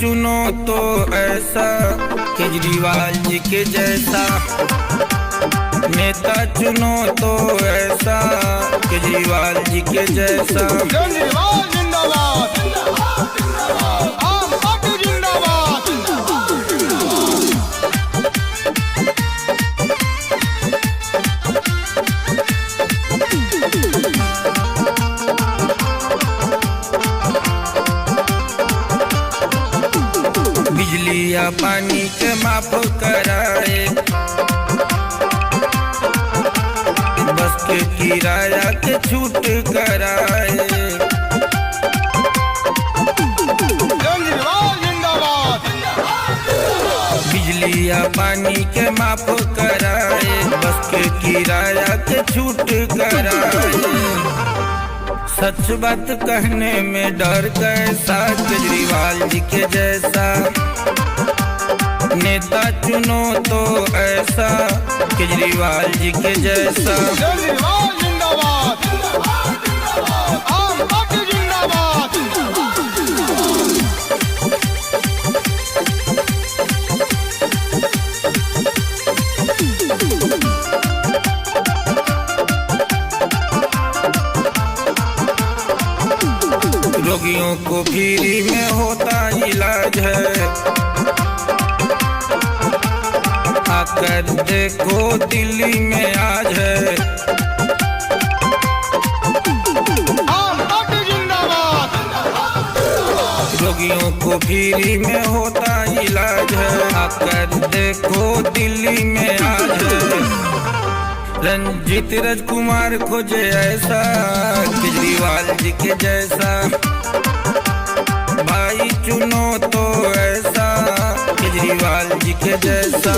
चुनो तो ऐसा केजरीवाल जी के जैसा। नेता चुनो तो ऐसा केजरीवाल जी के जैसा। केजरीवाल जिंदाबाद, आम पार्टी जिंदाबाद। बिजली या पानी के माफ कराए, बस के किराया के छूट कराए। केजरीवाल जिंदाबाद, बिजली या पानी के माफ कराए, बस के किराया के छूट कराए। सच बात कहने में डर कैसा केजरीवाल जी के जैसा। नेता चुनो तो ऐसा केजरीवाल जी के जैसा। केजरीवाल जिंदाबाद, आम पार्टी जिंदाबाद। रोगियों को फ्री में होता इलाज है, आकर देखो दिल्ली में आज है। आम पार्टी जिंदाबाद, रोगियों को फ्री में होता इलाज है, आकर देखो दिल्ली में आज है। रंजीत राजकुमार खोजे ऐसा केजरीवाल जी के जैसा। भाई चुनो तो ऐसा केजरीवाल जी के जैसा।